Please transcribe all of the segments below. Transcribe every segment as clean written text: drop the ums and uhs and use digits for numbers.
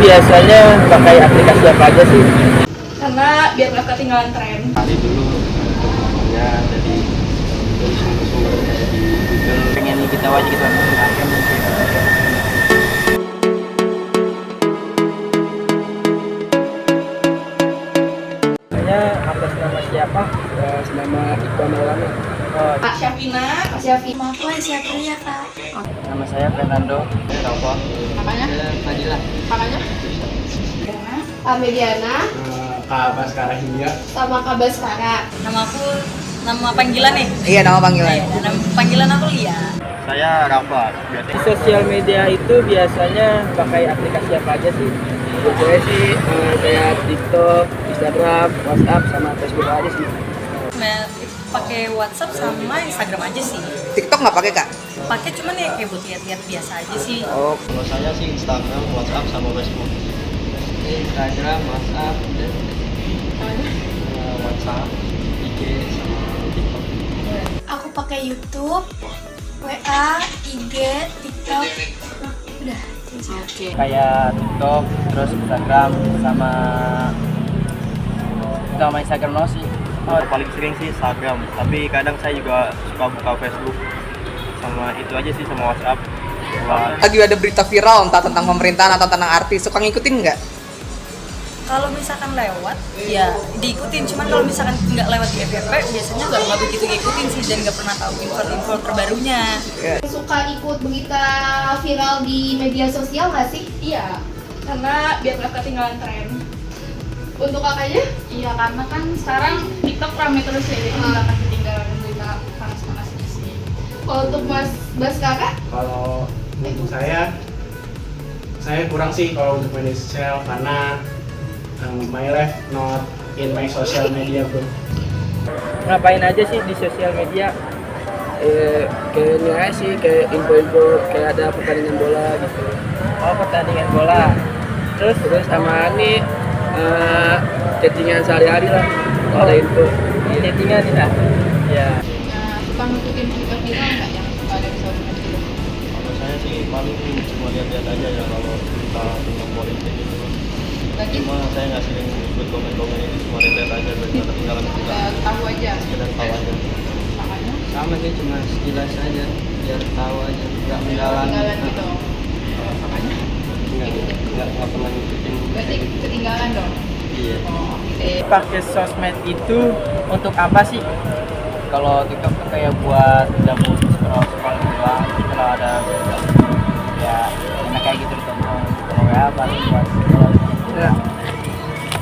biasanya pakai aplikasi apa aja sih? Karena biar nggak ketinggalan tren. Kali dulu ya jadi sumber-sumber kayak di Google pengen kita wajib kita menggunakan Saya atas nama siapa? Atas nama Iqbal Maulana. Kak Syafina, Kak Syafi. Nama aku Aisyah Pria, Kak. nama saya Fernando. Apa? Kakaknya? Fadilah. Kakaknya? Kak Mediana, Kak Baskara Hindia. sama Kak Baskara. Nama aku, nama panggilan nih. Iya, nama panggilan. Iya, nama panggilan aku Lia. Saya Rafa. Di sosial media itu biasanya pakai aplikasi apa aja sih? Buat saya sih kayak TikTok, Instagram, WhatsApp, sama Facebook aja sih. Pakai WhatsApp sama Instagram aja sih. TikTok nggak pakai, Kak? Pakai cuman ya kayak buat lihat-lihat biasa aja sih. Oh, kalau saya sih Instagram, WhatsApp sama Facebook. Instagram, WhatsApp, dan WhatsApp, IG sama TikTok. Aku pakai YouTube, WA, IG, TikTok. Udah. Oke. Kayak TikTok, terus Instagram, sama Instagram no sih. Paling sering sih Instagram, tapi kadang saya juga suka buka Facebook. Sama itu aja sih, sama WhatsApp. Lagi ada berita viral entah tentang pemerintahan atau tentang artis, suka ngikutin nggak? Kalau misalkan lewat, ya diikutin. Cuman kalau misalkan nggak lewat di FYP, biasanya nggak begitu ngikutin sih dan nggak pernah tahu info-info terbarunya. Suka ikut berita viral di media sosial nggak sih? Iya, karena biar nggak ketinggalan tren. Untuk kakaknya? Iya, karena kan sekarang TikTok rame terus ya, jadi nggak akan ketinggalan berita panas-panas sih. Kalau untuk Mas Baskara? Kalau untuk saya kurang sih kalau untuk media sosial karena my life not in my social media bro. Ngapain aja sih di sosial media? Kayaknya sih kayak info-info kayak ada pertandingan bola gitu. Oh, pertandingan bola. Terus sama ini chattingan sehari-hari lah. Kalau ada info. Chattingan ya. Ya. Nah, suka ngikutin berita viral nggak yang ada di sosial media? Kalau saya sih paling cuma lihat-lihat aja ya kalau kita tentang politik gitu. Lagi Cuma saya nggak sering ikut komen-komen itu, cuma lihat aja biar nggak ketinggalan juga. tahu aja. Sekedar tahu aja. Kakaknya? Sama sih, cuma sekilas aja biar tahu aja, nggak Ketinggalan gitu. Kakaknya? nggak pernah ngikutin. Berarti ketinggalan dong? Iya. Oh, oke. Pakai sosmed itu untuk apa sih? Kalau TikTok tuh kayak buat gabung scroll doang. Kalau ada ya enak kayak gitu ditonton. Kalau WA paling buat scroll. Ya.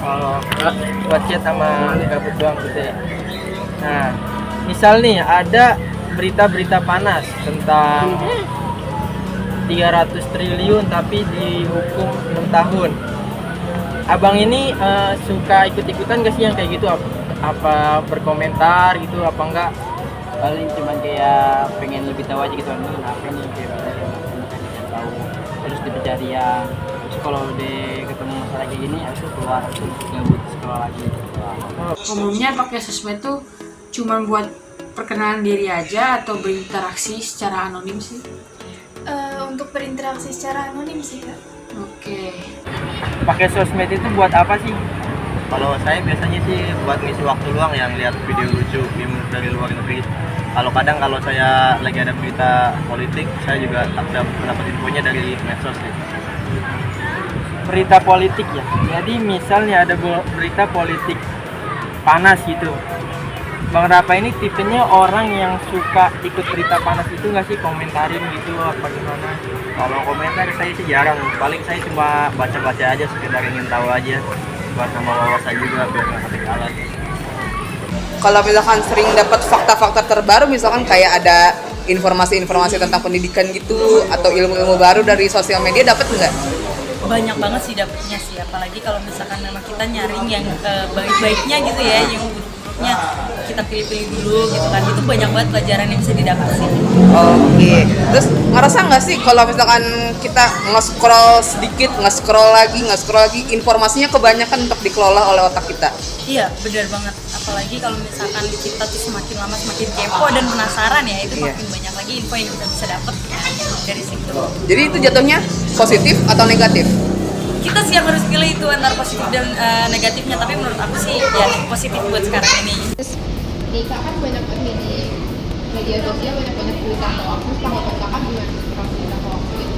Kalau buat chat sama gabut doang gitu ya. Nah, misal nih ada berita-berita panas tentang 300 triliun tapi dihukum 6 tahun. Abang ini suka ikut-ikutan gak sih yang kayak gitu? Apa berkomentar gitu apa enggak? Paling cuman kayak pengen lebih tahu aja gitu kan, apa nih kayak tahu terus di pencarian. Terus kalau udah ketemu masalah kayak gini aku keluar langsung gabut scroll lagi. Umumnya pakai sosmed tuh cuman buat perkenalan diri aja atau berinteraksi secara anonim sih? Untuk berinteraksi secara anonim sih, Kak. Oke. Pakai sosmed itu buat apa sih? Kalau saya biasanya sih buat ngisi waktu luang yang lihat video lucu, meme dari luar negeri. Kalau saya lagi ada berita politik, saya juga dapat infonya dari medsos sih. Berita politik ya. Jadi misalnya ada berita politik panas gitu. Bang Rafa ini tipenya orang yang suka ikut berita panas itu nggak sih, komentarin gitu apa gimana? Kalau komentar saya sih jarang, paling saya cuma baca-baca aja sekedar ingin tahu aja buat nama wawasan juga biar nggak ketinggalan. Kalau misalkan sering dapat fakta-fakta terbaru, misalkan kayak ada informasi-informasi tentang pendidikan gitu atau ilmu-ilmu baru dari sosial media, dapat nggak? Banyak banget sih dapetnya sih, apalagi kalau misalkan memang kita nyaring yang baik-baiknya gitu ya, yang buruk-buruknya kita pilih-pilih dulu gitu kan. Itu banyak banget pelajaran yang bisa didapat sih. Oke. Terus ngerasa nggak sih kalau misalkan kita nge-scroll sedikit, nge-scroll lagi, informasinya kebanyakan untuk dikelola oleh otak kita? Iya, benar banget. Apalagi kalau misalkan kita tuh semakin lama semakin kepo dan penasaran ya, itu makin banyak lagi info yang kita bisa dapat dari situ. Jadi itu jatuhnya positif atau negatif? Kita siap gitu antara positif dan negatifnya, tapi menurut aku sih ya positif buat sekarang ini. Nikah kan banyak banget di media sosial, banyak berita hoax. Terus tanggapan kakak gimana tentang berita hoax gitu?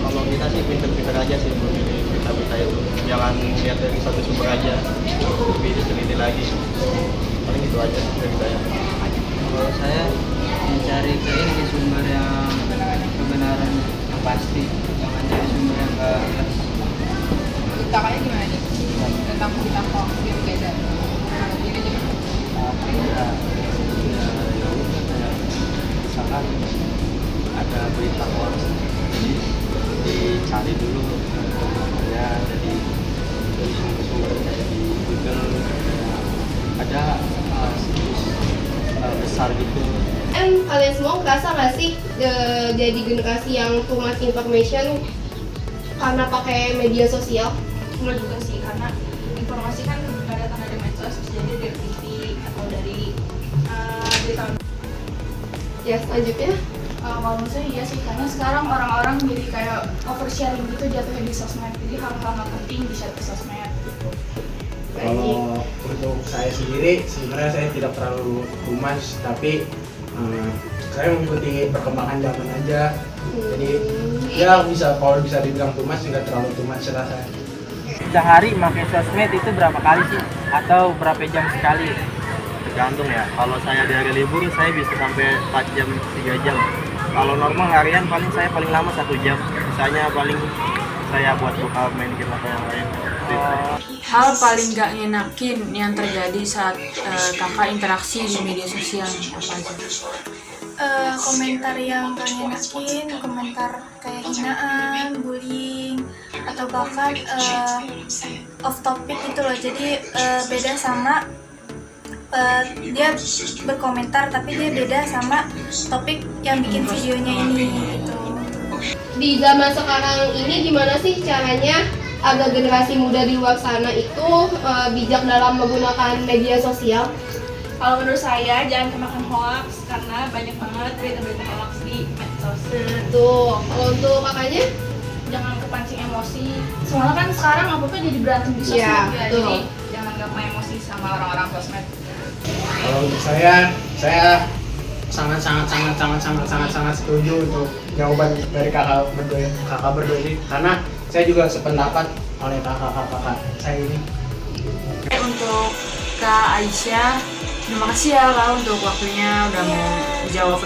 Kalau kita sih pinter-pinter aja sih memilih berita-berita itu, jangan lihat dari satu sumber aja, lebih diteliti lagi. Paling itu aja dari saya. Kalau saya mencari ke ini sih sumber yang kebenaran yang pasti, jangan cari sumber yang enggak jelas. Kakaknya gimana nih tentang berita hoax yang beredar? Ini gimana? Tapi ya udah kayak misalkan ada berita hoax, jadi dicari dulu ya, jadi dari sumber-sumber kayak di Google ada situs besar gitu. Kalian semua ngerasa nggak sih jadi generasi yang too much information karena pakai media sosial? Enggak juga sih, karena informasi kan nggak datang dari medsos, jadi dari TV atau dari berita. Ya selanjutnya. Kalau menurut saya iya sih, karena sekarang orang-orang jadi kayak oversharing gitu jatuhnya di sosmed, jadi hal-hal nggak penting di share ke sosmed gitu. Kalau untuk saya sendiri sebenarnya saya tidak terlalu humas, tapi saya mengikuti perkembangan zaman aja. Jadi ya kalau bisa dibilang tumas juga terlalu tumas rasanya. Sehari pakai sosmed itu berapa kali sih? Atau berapa jam sekali? Tergantung ya, kalau saya di hari libur saya bisa sampai 4 jam, 3 jam. Kalau normal harian saya paling lama 1 jam, misalnya paling saya buat buka main game atau yang lain. Hal paling gak ngenakin yang terjadi saat kakak interaksi di media sosial apa aja? Komentar yang gak ngenakin, komentar kayak hinaan, bullying, atau bahkan off topic gitu loh. Jadi beda sama dia berkomentar tapi dia beda sama topik yang bikin videonya ini gitu. Di zaman sekarang ini gimana sih caranya agar generasi muda di luar sana itu bijak dalam menggunakan media sosial? Kalau menurut saya jangan kemakan hoax, karena banyak banget berita-berita hoax di medsos. Tuh, kalau untuk kakaknya? Jangan kepancing emosi. Soalnya kan sekarang apa-apa jadi berantem di sosmed Iya, ya, betul. jadi jangan gampang emosi sama orang-orang sosmed. Kalau untuk saya sangat setuju untuk jawaban dari kakak berdua ini, karena saya juga sependapat oleh kakak saya ini. Untuk Kak Aisyah, terima kasih ya Kak untuk waktunya udah mau jawab